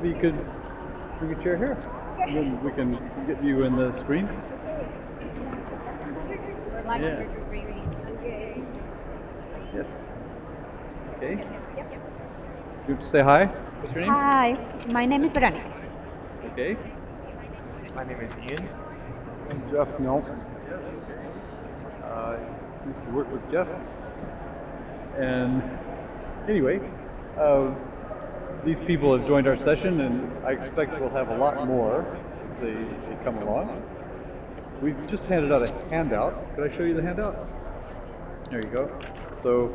maybe you could bring a chair here, and then we can get you in the screen. Yeah. Yes. Okay. You want to say hi? What's your name? Hi, my name is Veronica. Okay. My name is Ian. I'm Jeff Nelson. Used to work with Jeff. And anyway, these people have joined our session, and I expect we'll have a lot more as they come along. We've just handed out a handout. Could I show you the handout? There you go. So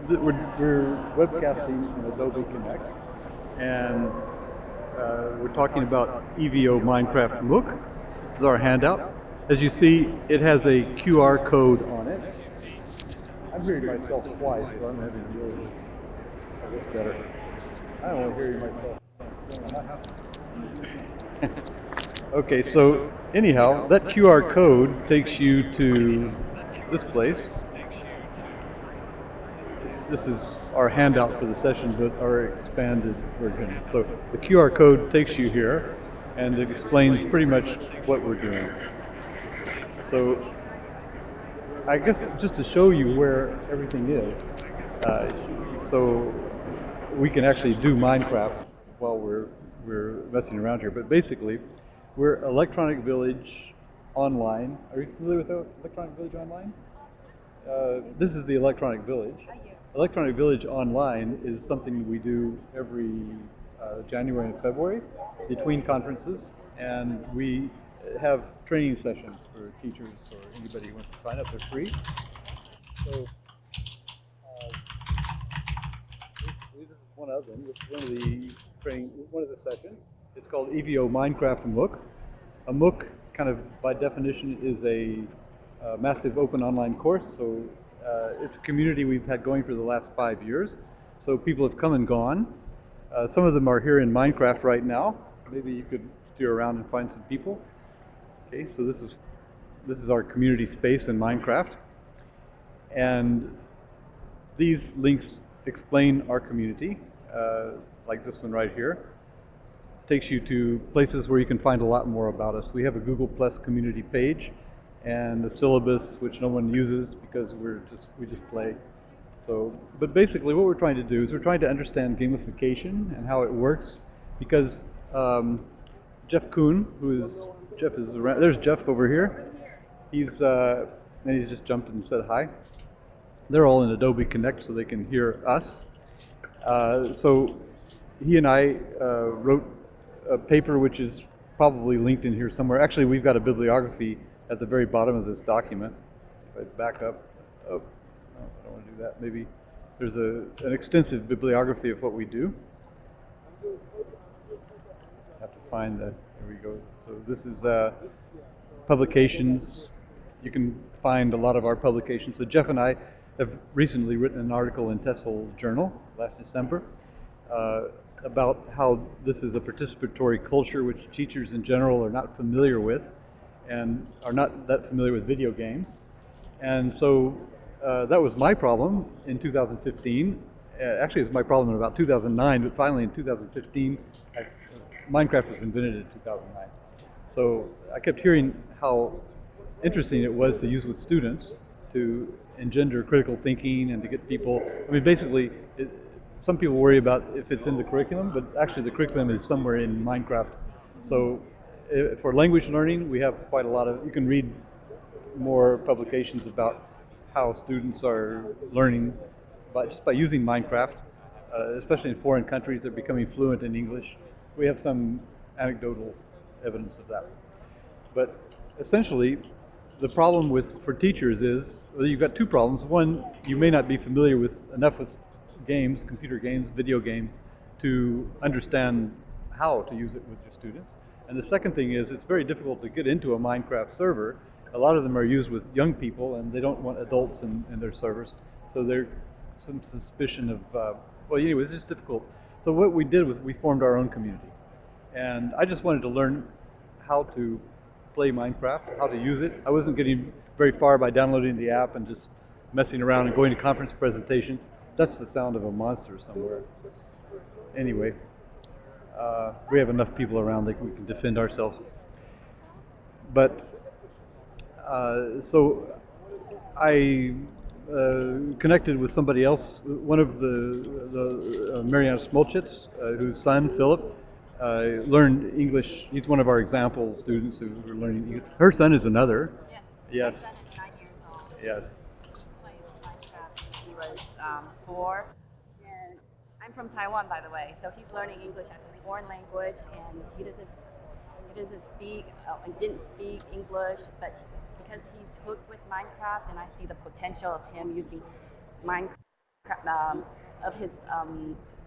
we're webcasting in Adobe Connect, and we're talking about EVO Minecraft MOOC. This is our handout. As you see, it has a QR code on it. I'm hearing myself twice, so I'm having to really get better. I don't want to hear myself. Okay, so anyhow, that QR code takes you to this place. This is our handout for the session, but our expanded version. So the QR code takes you here, and it explains pretty much what we're doing. So I guess just to show you where everything is, so we can actually do Minecraft while we're messing around here. But basically, we're Electronic Village Online. Are you familiar with Electronic Village Online? This is the Electronic Village. Electronic Village Online is something we do every January and February between conferences, and we have training sessions for teachers or anybody who wants to sign up. They're free. So basically, this is one of them. This is one of the sessions. It's called EVO Minecraft MOOC. A MOOC, kind of by definition, is a massive open online course. So it's a community we've had going for the last 5 years. So people have come and gone. Some of them are here in Minecraft right now. Maybe you could steer around and find some people. Okay, so this is our community space in Minecraft, and these links explain our community, like this one right here. Takes you to places where you can find a lot more about us. We have a Google Plus community page, and a syllabus which no one uses because we just play. So, but basically, what we're trying to do is we're trying to understand gamification and how it works, because Jeff Kuhn, Jeff is around. There's Jeff over here. He's just jumped and said hi. They're all in Adobe Connect, so they can hear us. So he and I wrote a paper which is probably linked in here somewhere. Actually, we've got a bibliography at the very bottom of this document. If I back up, no, I don't want to do that. Maybe there's an extensive bibliography of what we do. I have to find that. There we go. So this is publications. You can find a lot of our publications. So Jeff and I have recently written an article in TESOL Journal last December about how this is a participatory culture which teachers in general are not familiar with and are not that familiar with video games. And so that was my problem in 2015. Actually, it was my problem in about 2009, but finally in 2015, Minecraft was invented in 2009. So I kept hearing how interesting it was to use with students to engender critical thinking and to get people, I mean, basically, some people worry about if it's in the curriculum, but actually the curriculum is somewhere in Minecraft. So for language learning, we have quite a lot of, you can read more publications about how students are learning just by using Minecraft, especially in foreign countries. They're becoming fluent in English. We have some anecdotal evidence of that. But essentially, the problem for teachers is, well, you've got two problems. One, you may not be familiar enough with games, computer games, video games, to understand how to use it with your students. And the second thing is, it's very difficult to get into a Minecraft server. A lot of them are used with young people, and they don't want adults in their servers. So there's some suspicion of, well, anyway, it's just difficult. So what we did was we formed our own community. And I just wanted to learn how to play Minecraft, how to use it. I wasn't getting very far by downloading the app and just messing around and going to conference presentations. That's the sound of a monster somewhere. Anyway, we have enough people around that we can defend ourselves. But so I connected with somebody else, one of the Mariana Smolchitz, whose son Philip learned English. He's one of our example students who are learning English. Her son is another. Yes. Yes. My son is 9 years old. Yes. He played Minecraft since he was 4. And I'm from Taiwan, by the way, so he's learning English as a foreign language, and he doesn't speak and didn't speak English, but because he's hooked with Minecraft, and I see the potential of him using Minecraft, of his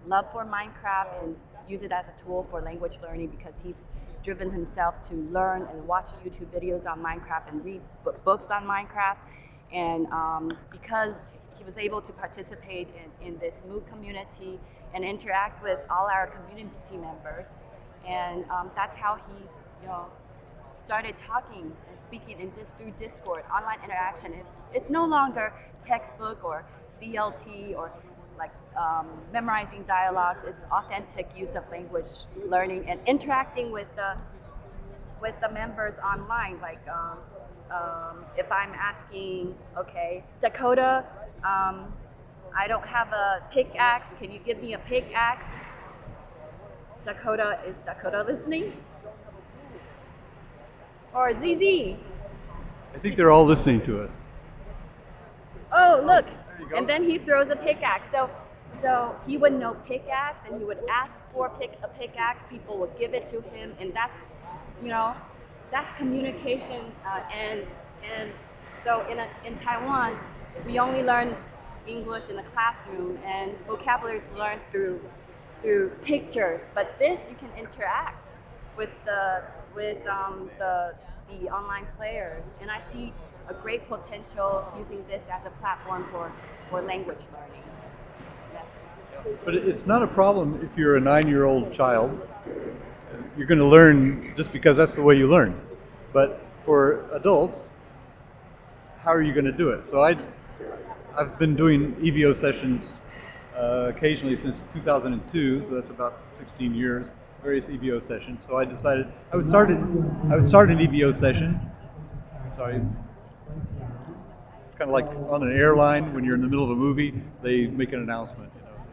love for Minecraft, and use it as a tool for language learning, because he's driven himself to learn and watch YouTube videos on Minecraft and read books on Minecraft. And because he was able to participate in this MOOC community and interact with all our community members, and that's how he, started talking and speaking through Discord, online interaction. It's no longer textbook or CLT or like memorizing dialogues. It's authentic use of language learning and interacting with the members online. Like if I'm asking, okay, Dakota, I don't have a pickaxe. Can you give me a pickaxe? Is Dakota listening? Or ZZ? I think they're all listening to us. Oh, look. There you go. And then he throws a pickaxe. So he would know pickaxe, and he would ask for a pickaxe. People would give it to him, and that's communication. And so in Taiwan, we only learn English in the classroom, and vocabulary is learned through pictures. But this, you can interact with the online players, and I see a great potential using this as a platform for language learning. Yes. But it's not a problem if you're a 9-year-old child. You're going to learn just because that's the way you learn. But for adults, how are you going to do it? So I've been doing EVO sessions occasionally since 2002, so that's about 16 years, various EVO sessions. So I decided I would start an EVO session. Sorry. It's kind of like on an airline when you're in the middle of a movie, they make an announcement,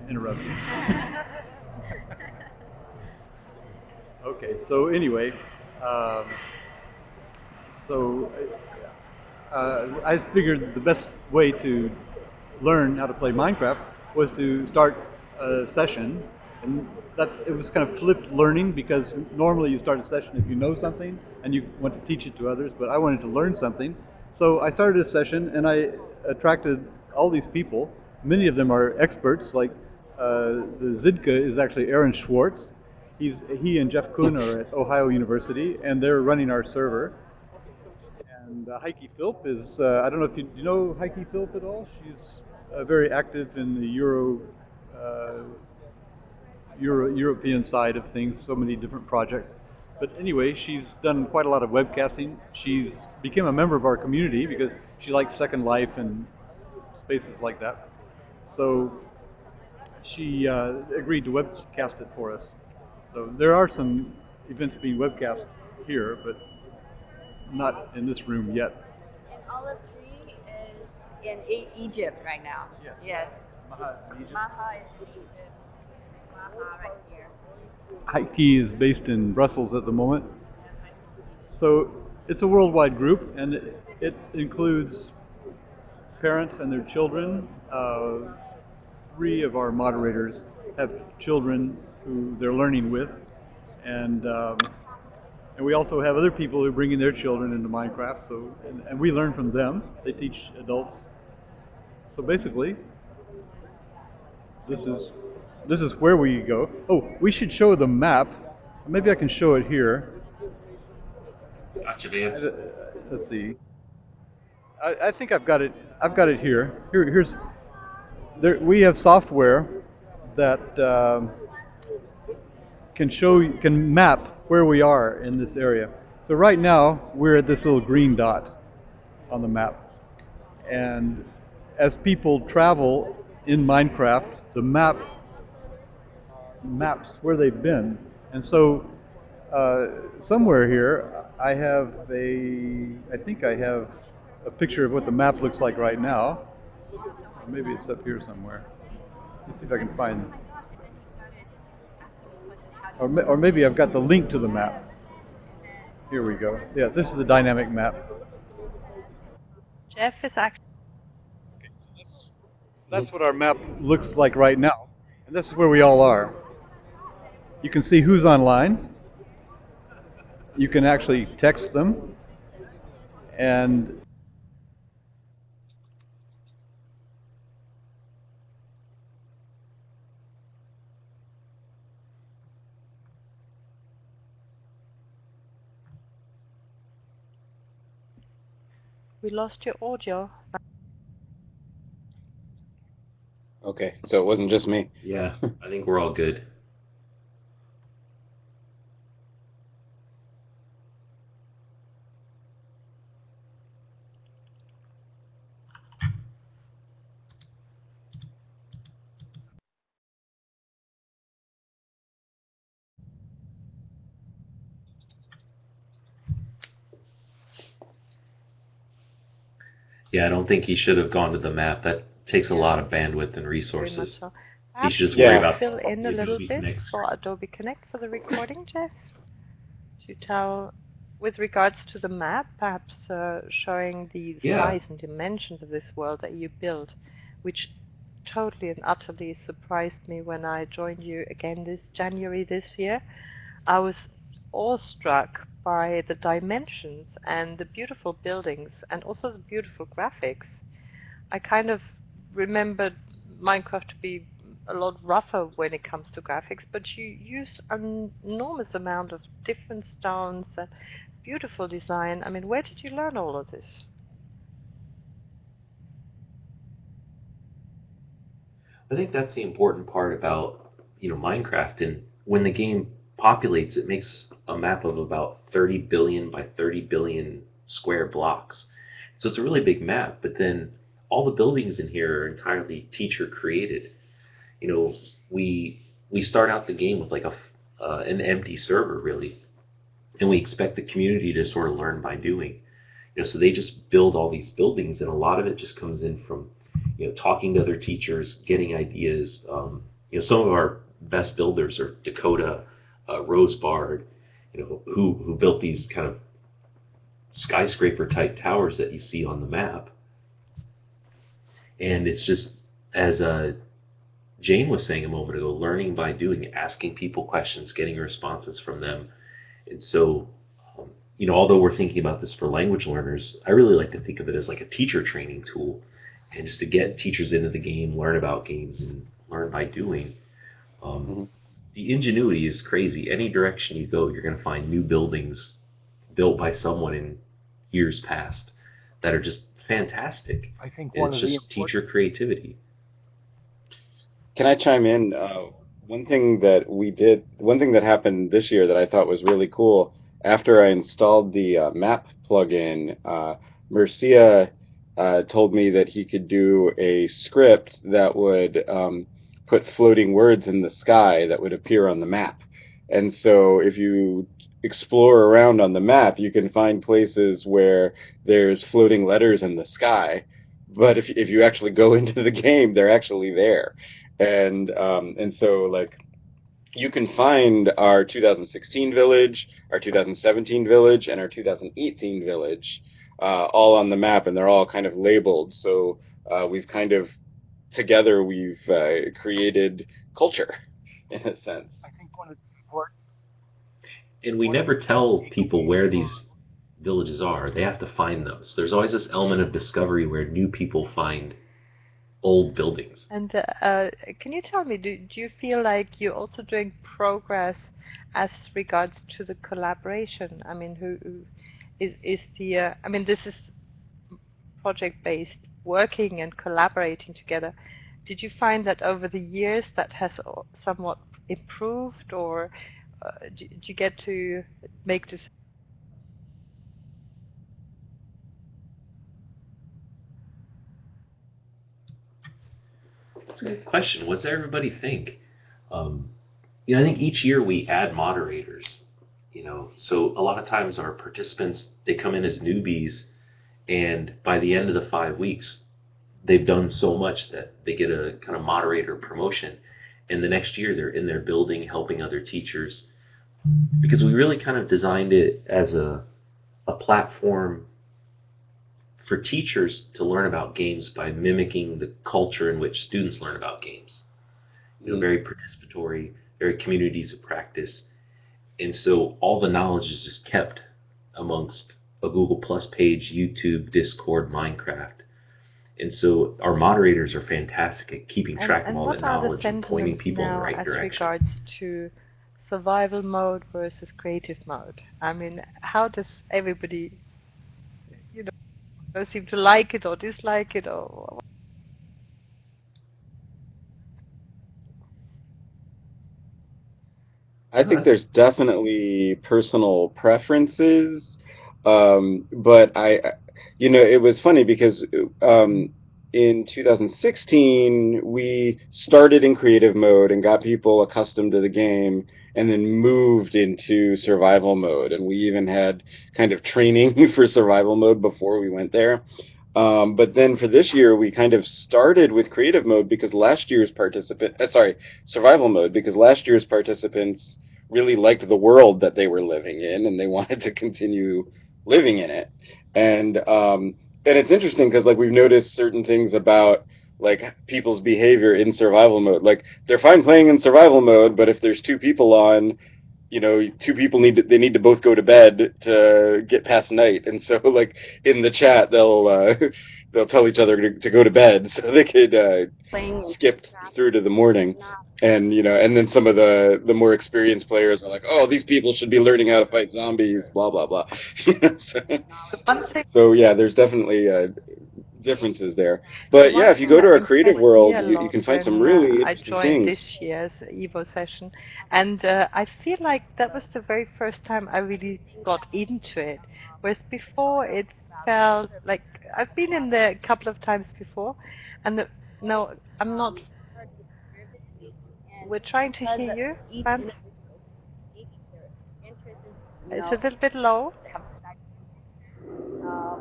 interrupt you. Okay, so anyway, I figured the best way to learn how to play Minecraft was to start a session, and it was kind of flipped learning, because normally you start a session if you know something and you want to teach it to others, but I wanted to learn something. So I started a session, and I attracted all these people. Many of them are experts, like the Zidka is actually Aaron Schwartz. He and Jeff Kuhn are at Ohio University, and they're running our server. And Heike Philp is, I don't know if do you know Heike Philp at all? She's very active in the European side of things, so many different projects. But anyway, she's done quite a lot of webcasting. She's became a member of our community because she likes Second Life and spaces like that. So she agreed to webcast it for us. So there are some events being webcast here, but not in this room yet. And Olive Tree is in Egypt right now. Yes. Maha is in Egypt. Maha is in Egypt. Maha right here. Heike is based in Brussels at the moment. So it's a worldwide group, and it includes parents and their children. 3 of our moderators have children who they're learning with, and we also have other people who are bringing their children into Minecraft. So and we learn from them. They teach adults. So basically, this is where we go. Oh, we should show the map. Maybe I can show it here. Actually, it's Let's see. I think I've got it. I've got it here. Here's there. We have software that can map where we are in this area. So right now we're at this little green dot on the map, and as people travel in Minecraft, the map maps where they've been. And so somewhere here, I think I have a picture of what the map looks like right now. Maybe it's up here somewhere. Let's see if I can find, or maybe I've got the link to the map. Here we go. Yes, this is a dynamic map. Jeff is actually. Okay, so that's what our map looks like right now. And this is where we all are. You can see who's online. You can actually text them. And We lost your audio. Okay, so it wasn't just me. Yeah, I think we're all good. Yeah, I don't think he should have gone to the map. That takes a lot of bandwidth and Very much resources. so. He should just Yeah. worry about Fill in a little Adobe bit Connect. for Adobe Connect for the recording, Jeff? To tell, with regards to the map, perhaps showing the Yeah. size and dimensions of this world that you built, which totally and utterly surprised me when I joined you again this January this year. I was awestruck by the dimensions and the beautiful buildings and also the beautiful graphics. I kind of remembered Minecraft to be a lot rougher when it comes to graphics, but you use an enormous amount of different stones and beautiful design. I mean, where did you learn all of this? I think that's the important part about, Minecraft. And when the game populates, it makes a map of about 30 billion by 30 billion square blocks. So it's a really big map, but then all the buildings in here are entirely teacher created. We start out the game with like an empty server really, and we expect the community to sort of learn by doing. So they just build all these buildings, and a lot of it just comes in from talking to other teachers, getting ideas. Some of our best builders are Dakota, Rosebard, who built these kind of skyscraper type towers that you see on the map. And it's just, as Jane was saying a moment ago, learning by doing, asking people questions, getting responses from them. And so, although we're thinking about this for language learners, I really like to think of it as like a teacher training tool, and just to get teachers into the game, learn about games, and learn by doing. The ingenuity is crazy. Any direction you go, you're going to find new buildings built by someone in years past that are just fantastic. I think And it's just teacher creativity. Can I chime in? One thing that happened this year that I thought was really cool, after I installed the map plugin, Mercia told me that he could do a script that would put floating words in the sky that would appear on the map. And so if you explore around on the map, you can find places where there's floating letters in the sky. But if you actually go into the game, they're actually there. And so like you can find our 2016 village, our 2017 village, and our 2018 village all on the map, and they're all kind of labeled. So we've kind of together we've created culture in a sense. I think one of the important. And we never tell people where these villages are. They have to find those. There's always this element of discovery where new people find old buildings. And can you tell me, do you feel like you're also doing progress as regards to the collaboration? I mean, who is the, I mean, this is project-based, working and collaborating together. Did you find that over the years that has somewhat improved, or did you get to make this? That's a good question. What does everybody think? I think each year we add moderators, so a lot of times our participants, they come in as newbies, and by the end of the 5 weeks, they've done so much that they get a kind of moderator promotion. And the next year they're in their building helping other teachers, because we really kind of designed it as a platform for teachers to learn about games by mimicking the culture in which students learn about games. Very participatory, very communities of practice. And so all the knowledge is just kept amongst a Google Plus page, YouTube, Discord, Minecraft. And so our moderators are fantastic at keeping track of all that knowledge and pointing people in the right direction. As regards to survival mode versus creative mode? I mean, how does everybody, seem to like it or dislike it, or? I think there's definitely personal preferences, but it was funny because in 2016 we started in creative mode and got people accustomed to the game, and then moved into survival mode, and we even had kind of training for survival mode before we went there. But then for this year, we kind of started with creative mode because survival mode, because last year's participants really liked the world that they were living in, and they wanted to continue living in it. And it's interesting because we've noticed certain things about people's behavior in survival mode. They're fine playing in survival mode, but if there's two people on, two people need to both go to bed to get past night, and so in the chat they'll tell each other to go to bed so they could skip through to the morning, and and then some of the more experienced players are like, oh, these people should be learning how to fight zombies, blah blah blah. So yeah, there's definitely differences there. But yeah, if you go to our creative world, you can find some really interesting I joined this year's EVO session, and I feel like that was the very first time I really got into it. Whereas before it felt like I've been in there a couple of times before, and no, I'm not. We're trying to hear you, Vance. It's a little bit low.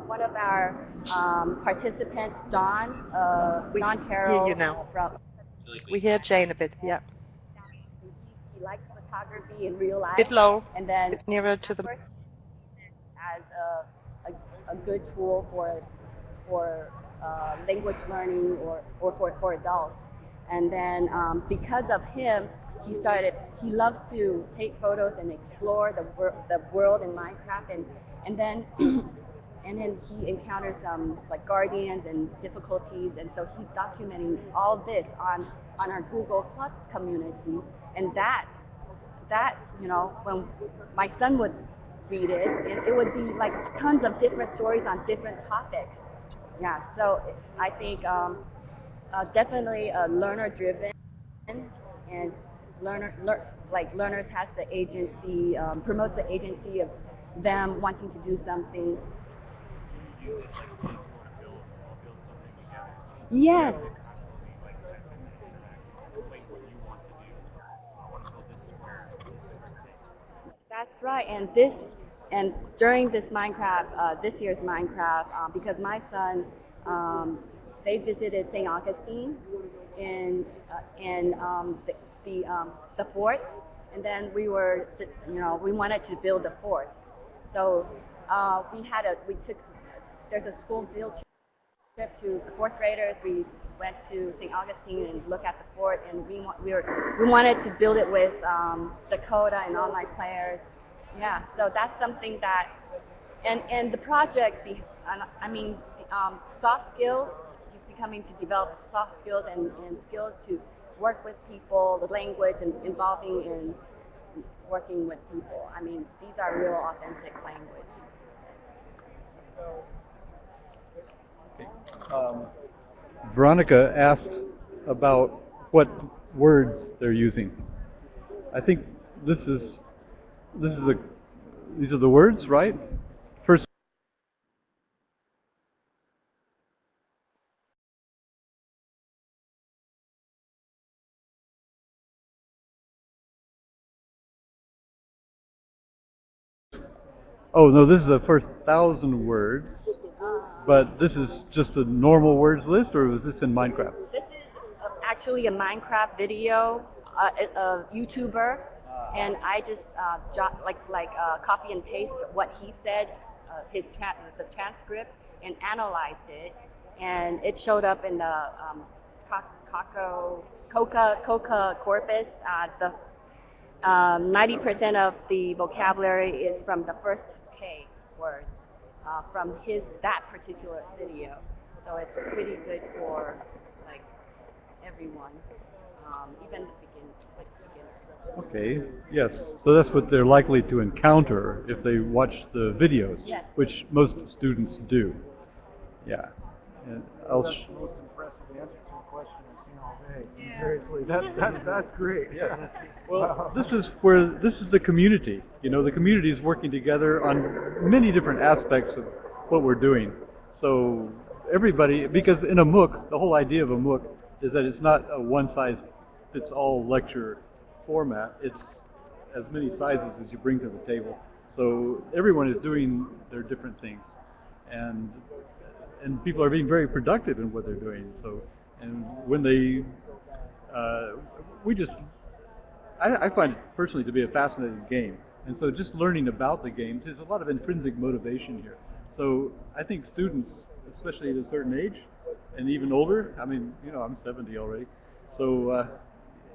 One of our participants, Don Carroll. Hear you now. We hear Jane a bit, yeah. He likes photography in real life. Bit low. And then bit nearer to the. As a good tool for language learning or for adults. And then because of him, he loves to take photos and explore the world in Minecraft, and then he encounters some guardians and difficulties, and so he's documenting all this on our Google Plus community. And that when my son would read it would be tons of different stories on different topics. Yeah, so I think definitely learner-driven, and learners has the agency, promotes the agency of them wanting to do something. Yes. That's right, and during this Minecraft, this year's Minecraft, because my son, they visited St. Augustine in the fort, and then we wanted to build a fort, so there's a school field trip to the fourth graders. We went to St. Augustine and looked at the fort, and we wanted to build it with Dakota and online players. Yeah, so that's something that, and the project, soft skills, he's becoming to develop soft skills and skills to work with people, the language, and involving in working with people. I mean, these are real authentic language. Veronica asked about what words they're using. I think these are the words, right? Oh no, this is the first 1,000 words, but this is just a normal words list, or was this in Minecraft? This is actually a Minecraft video, a YouTuber, and I just copy and paste what he said, the transcript, and analyzed it, and it showed up in the Coca corpus. The 90% of the vocabulary is from the first K word from that particular video, so it's pretty good for like everyone, even the beginners. Okay, yes. So that's what they're likely to encounter if they watch the videos, Yes. which most students do. Yeah. And I'll That's the most impressive answer to a question I've seen all day. Seriously, that's great. Yeah. Well, this is the community. You know, the community is working together on many different aspects of what we're doing. So everybody, because in a MOOC, the whole idea of a MOOC is that it's not a one-size-fits-all lecture format. It's as many sizes as you bring to the table. So everyone is doing their different things, and people are being very productive in what they're doing. So, and when they, I find it personally to be a fascinating game. And so just learning about the games, there's a lot of intrinsic motivation here. So I think students, especially at a certain age, and even older, I mean, you know, I'm 70 already, so,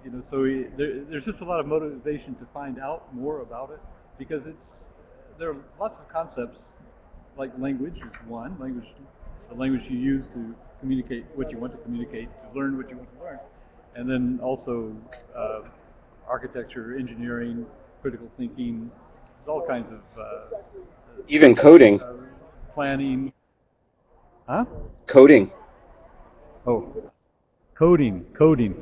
you know, so there's just a lot of motivation to find out more about it, because there are lots of concepts, like language is one, the language you use to communicate what you want to communicate, to learn what you want to learn, and then also architecture, engineering, critical thinking, all kinds of Even coding. Planning. Huh? Coding. Oh, coding,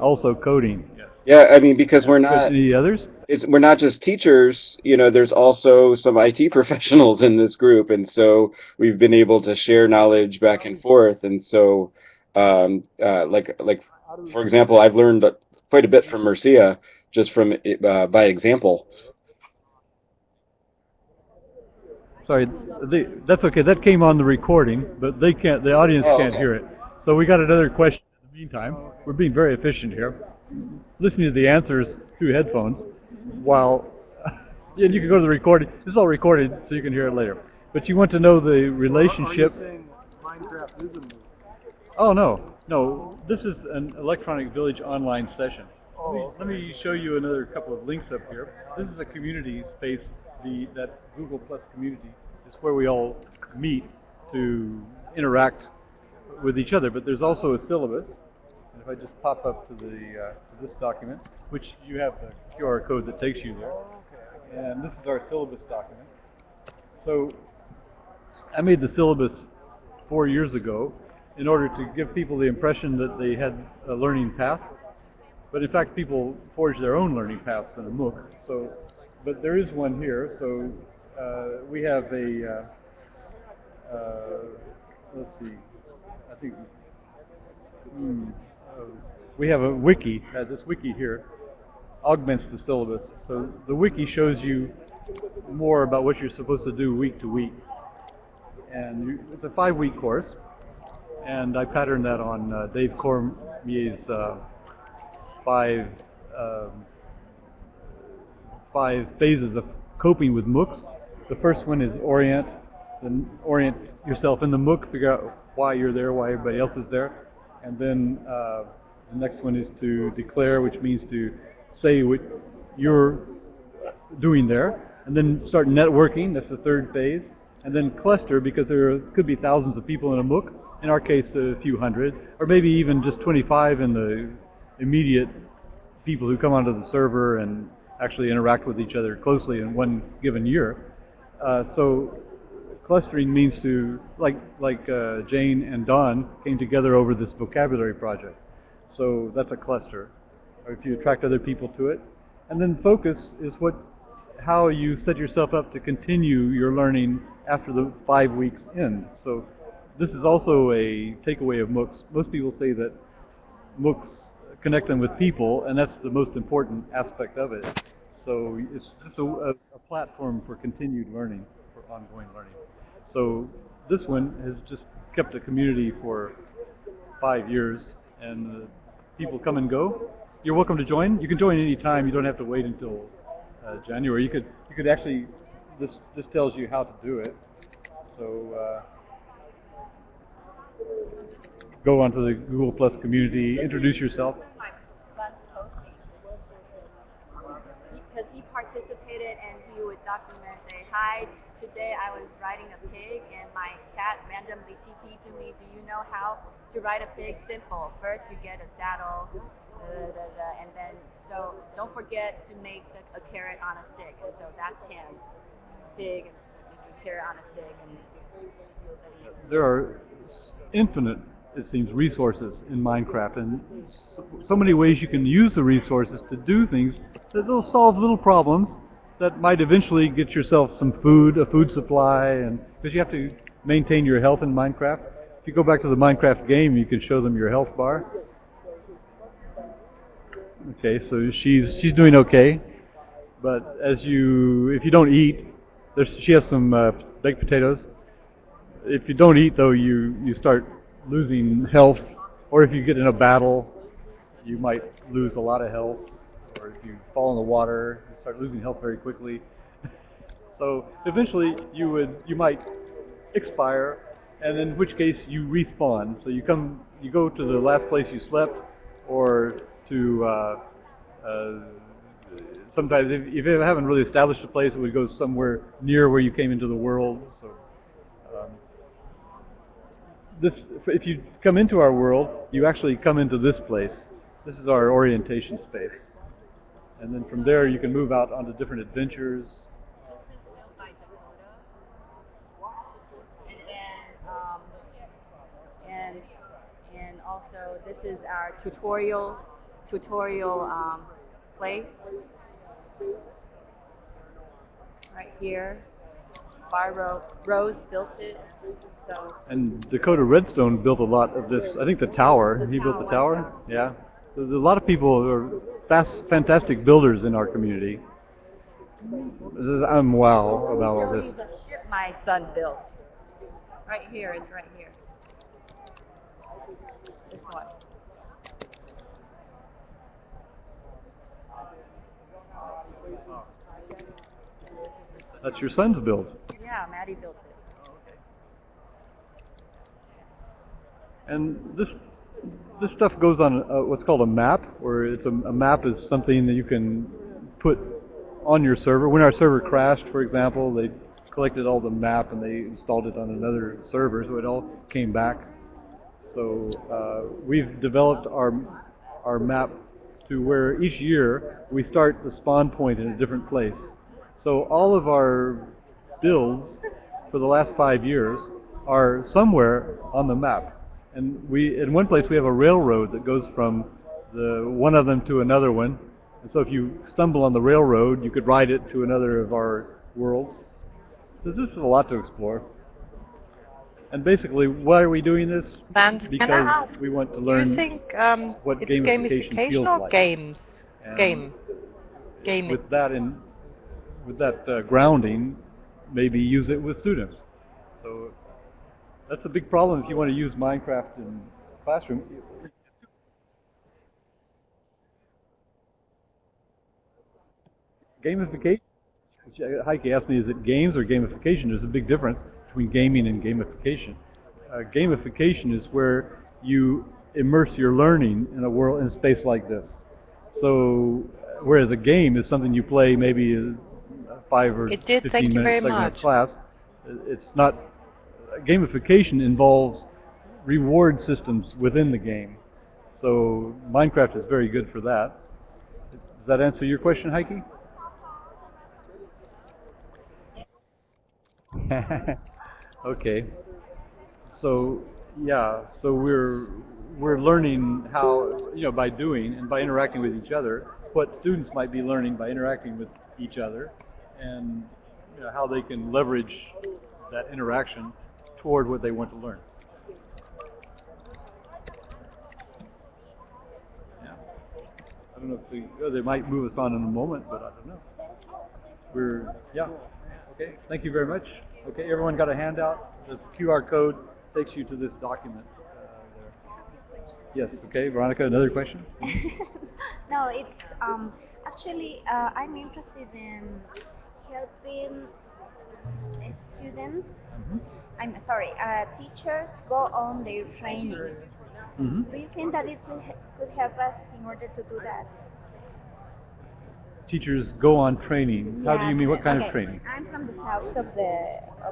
also coding. Yes. Yeah, I mean, because we're not. Any others? We're not just teachers, you know, there's also some IT professionals in this group, and so we've been able to share knowledge back and forth. And so, like for example, I've learned quite a bit from Mercia just from by example. Sorry, that's okay. That came on the recording, but they can't. The audience can't hear it. So we got another question in the meantime. We're being very efficient here, listening to the answers through headphones, while and you can go to the recording. This is all recorded, so you can hear it later. But you want to know the relationship. Are you saying Minecraft is a MOOC? Oh no. This is an Electronic Village Online session. Let me show you another couple of links up here. This is a community space. That Google Plus community is where we all meet to interact with each other. But there's also a syllabus. And if I just pop up to this document, which you have the QR code that takes you there, and this is our syllabus document. So I made the syllabus 4 years ago in order to give people the impression that they had a learning path. But in fact, people forge their own learning paths in a MOOC. So. But there is one here, so we have a, let's see, I think, we have a wiki. This wiki here augments the syllabus. So the wiki shows you more about what you're supposed to do week to week. And it's a 5-week course, and I patterned that on Dave Cormier's 5 phases of coping with MOOCs. The first one is orient. Then orient yourself in the MOOC, figure out why you're there, why everybody else is there. And then the next one is to declare, which means to say what you're doing there. And then start networking, that's the 3rd phase. And then cluster, because there could be thousands of people in a MOOC, in our case a few hundred, or maybe even just 25 in the immediate people who come onto the server and actually interact with each other closely in one given year. So clustering means to, like Jane and Don came together over this vocabulary project. So that's a cluster, or if you attract other people to it. And then focus is how you set yourself up to continue your learning after the 5 weeks end. So this is also a takeaway of MOOCs. Most people say that MOOCs connect them with people, and that's the most important aspect of it. So it's just a platform for continued learning for ongoing learning. So this one has just kept a community for 5 years, and people come and go. You're welcome to join. You can join any time. You don't have to wait until January. You could actually, this tells you how to do it. So go onto the Google Plus community, introduce yourself. Because he participated and he would document, say, hi, today I was riding a pig and my cat randomly TP'd to me, do you know how to ride a pig? Simple. First you get a saddle, and then, so don't forget to make a carrot on a stick. And so that's him. Pig, and carrot on a stick. And there are infinite, it seems, resources in Minecraft, and so many ways you can use the resources to do things that will solve little problems that might eventually get yourself some food, a food supply, and because you have to maintain your health in Minecraft. If you go back to the Minecraft game, you can show them your health bar. Okay, so she's doing okay, but if you don't eat, she has some baked potatoes. If you don't eat, though, you start losing health, or if you get in a battle, you might lose a lot of health, or if you fall in the water, you start losing health very quickly. So eventually you might expire, and in which case you respawn. So you go to the last place you slept, or to sometimes if you haven't really established a place, it would go somewhere near where you came into the world. So if you come into our world, you actually come into this place. This is our orientation space. And then from there you can move out onto different adventures. And also this is our tutorial place right here. Rose built it. So. And Dakota Redstone built a lot of this. I think the tower. He built the tower. Yeah. There's a lot of people who are fantastic builders in our community. I'm wow about all this. The ship my son built. Right here. It's right here. This one. That's your son's build. Yeah, Maddie built it. And this stuff goes on what's called a map, where a map is something that you can put on your server. When our server crashed, for example, they collected all the map and they installed it on another server, so it all came back. So we've developed our map to where each year we start the spawn point in a different place. So all of our builds for the last 5 years are somewhere on the map. And in one place we have a railroad that goes from one of them to another one. And so if you stumble on the railroad, you could ride it to another of our worlds. So this is a lot to explore. And basically, why are we doing this? Vance, because can I ask, we want to learn do you think what it's gamification feels or like. gaming? With that grounding, maybe use it with students. So that's a big problem if you want to use Minecraft in the classroom. Gamification, which Heike asked me, is it games or gamification? There's a big difference between gaming and gamification. Gamification is where you immerse your learning in a space like this. So whereas a game is something you play maybe 5 or 15 minutes second of class, it's not. Gamification involves reward systems within the game. So Minecraft is very good for that. Does that answer your question, Heike? Okay. So yeah, so we're learning how, by doing and by interacting with each other, what students might be learning by interacting with each other, and how they can leverage that interaction toward what they want to learn. Yeah. I don't know if they might move us on in a moment, but I don't know. Okay. Thank you very much. Okay, everyone got a handout? This QR code takes you to this document. Yes, okay, Veronica, another question? No, it's actually I'm interested in helping students. I'm sorry, teachers go on their training. Do you think that it could help us in order to do that? Teachers go on training. How do you mean? What kind of training? I'm from the south of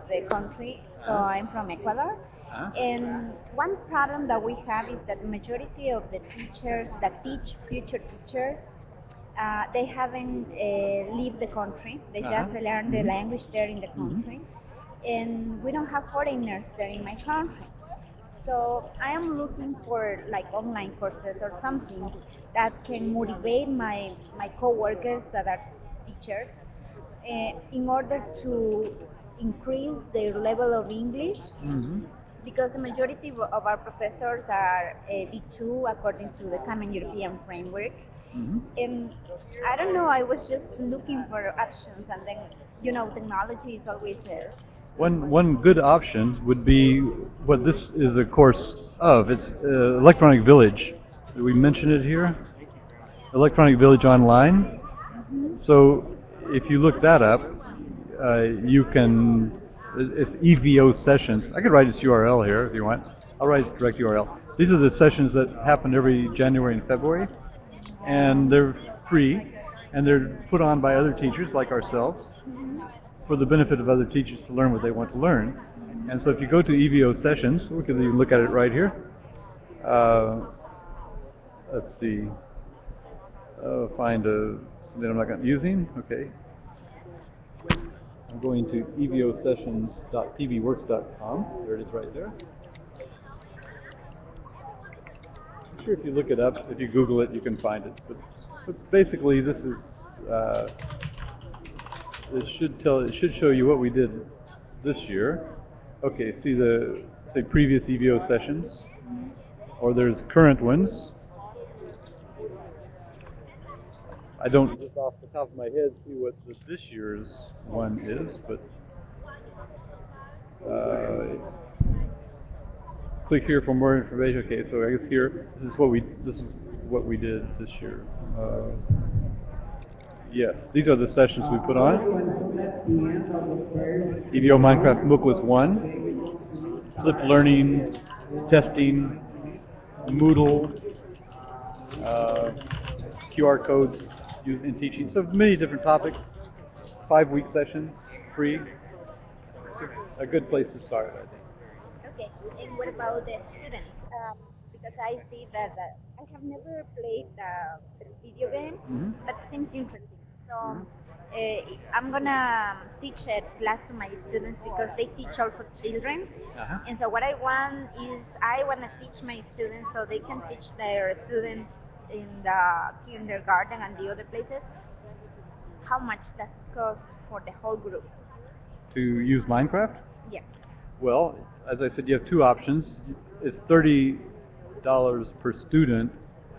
the country, so I'm from Ecuador. And one problem that we have is that the majority of the teachers that teach future teachers, they haven't leave the country. They just learn the language there in the country, and we don't have foreigners there in my country. So I am looking for like online courses or something that can motivate my co-workers that are teachers in order to increase their level of English. Because the majority of our professors are B2 according to the Common European Framework. And I don't know, I was just looking for options, and then, you know, technology is always there. One good option would be what this is a course of. It's Electronic Village. Did we mention it here? Electronic Village Online. So if you look that up, you can, it's EVO sessions. I could write its URL here if you want. I'll write its direct URL. These are the sessions that happen every January and February, and they're free, and they're put on by other teachers like ourselves for the benefit of other teachers to learn what they want to learn. And so if you go to EVO sessions, we can even look at it right here. Let's see. Find something I'm not using. Okay. I'm going to evosessions.tvworks.com. There it is right there. I'm sure if you look it up, if you Google it, you can find it. But basically, this is it should show you what we did this year. Okay, see the previous EVO sessions, or there's current ones. I don't just off the top of my head see what this year's one is, but click here for more information. Okay, so I guess here this is what we did this year. Yes, these are the sessions we put on. EVO Minecraft MOOC was one. Flipped learning, testing, Moodle, QR codes used in teaching. So many different topics. 5-week sessions, free. A good place to start, I think. Okay, and what about the students? Because I see that I have never played the video game, but it seems interesting. So I'm gonna teach a class to my students because they teach also children. And so what I want is I want to teach my students so they can teach their students in the kindergarten and the other places. How much that costs for the whole group? To use Minecraft? Yeah. Well, as I said, you have two options. It's $30 per student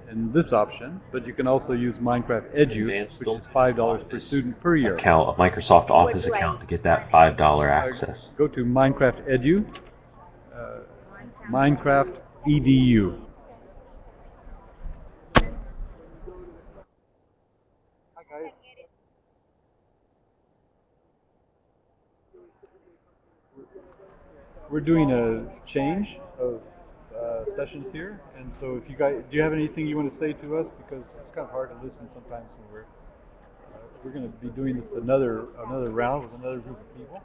in this option, but you can also use Minecraft Edu, which is $5 per student per year. A Microsoft Office account to get that $5 access. Go to Minecraft Edu, Minecraft EDU. Hi guys. We're doing a change of sessions here, and so if you guys, do you have anything you want to say to us? Because it's kind of hard to listen sometimes when we're going to be doing this another round with another group of people.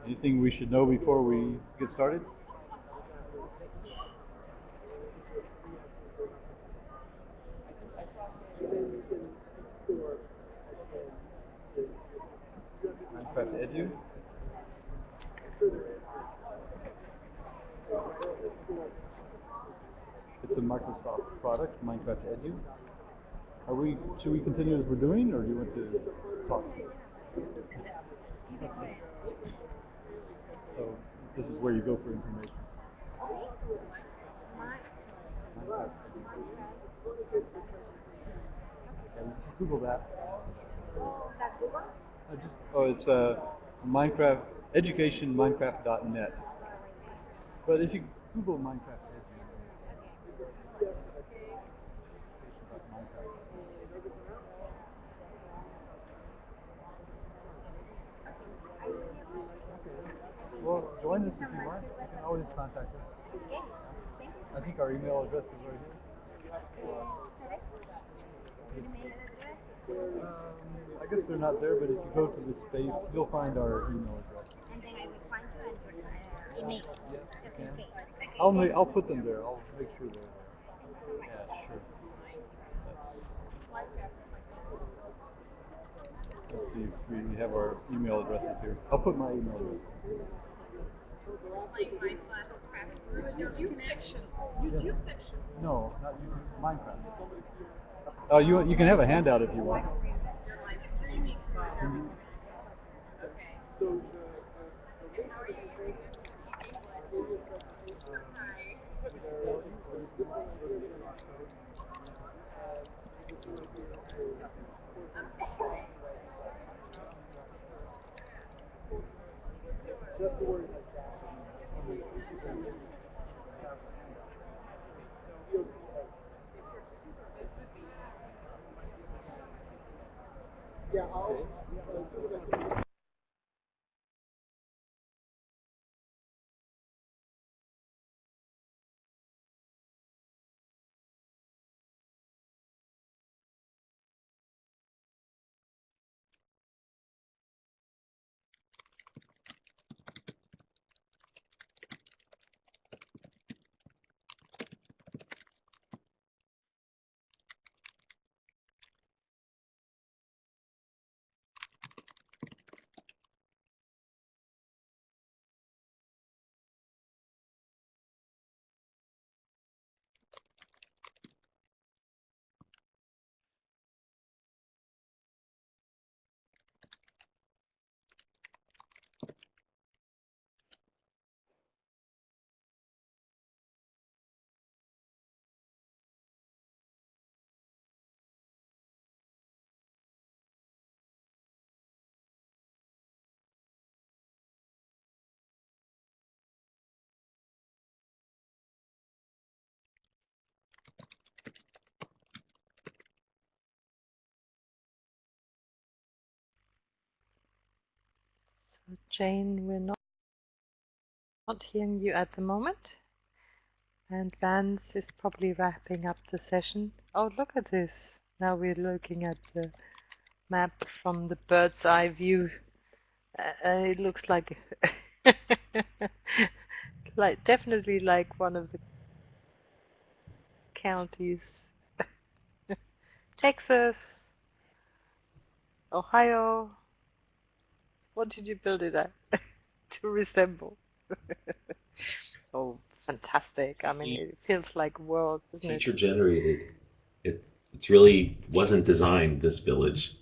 Anything we should know before we get started? Minecraft Edu. It's a Microsoft product, Minecraft Edu. Should we continue as we're doing, or do you want to talk? So this is where you go for information. Okay, Google that. That Google? It's Minecraft, educationminecraft.net. But if you Google Minecraft well, join us if you want. You can always contact us. I think our email address is right here. I guess they're not there, but if you go to the space, you'll find our email address. And then I will find you and email. Yes, you can. Okay. I'll put them there. I'll make sure they're there. Yeah, sure. Let's see if we have our email addresses here. I'll put my email address. YouTube section. YouTube section. No, not YouTube. Minecraft. You can have a handout if you want. You're live streaming. Mhm. Jane, we're not hearing you at the moment. And Vance is probably wrapping up the session. Oh, look at this. Now we're looking at the map from the bird's eye view. It looks like, definitely like one of the counties. Texas, Ohio. What did you build it at to resemble? Oh, fantastic. I mean, it feels like worlds, isn't it? Teacher generated. It's really wasn't designed, this village.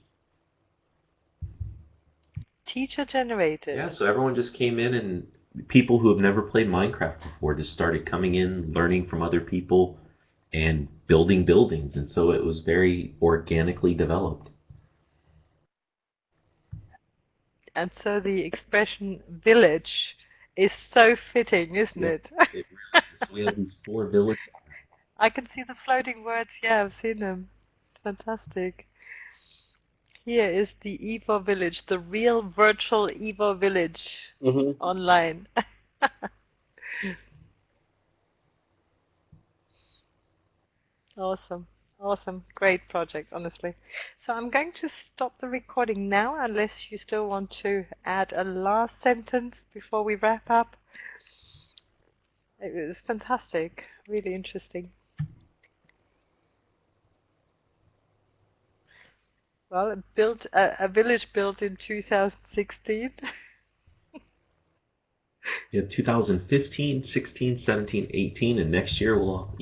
Teacher generated? Yeah, so everyone just came in, and people who have never played Minecraft before just started coming in, learning from other people, and building buildings. And so it was very organically developed. And so the expression village is so fitting, isn't it? It really is. We have these 4 villages. I can see the floating words. Yeah, I've seen them. Fantastic. Here is the EVO Village, the real virtual EVO Village online. Awesome. Awesome. Great project, honestly. So I'm going to stop the recording now, unless you still want to add a last sentence before we wrap up. It was fantastic. Really interesting. Well, a village built in 2016. Yeah, 2015, 16, 17, 18, and next year we'll,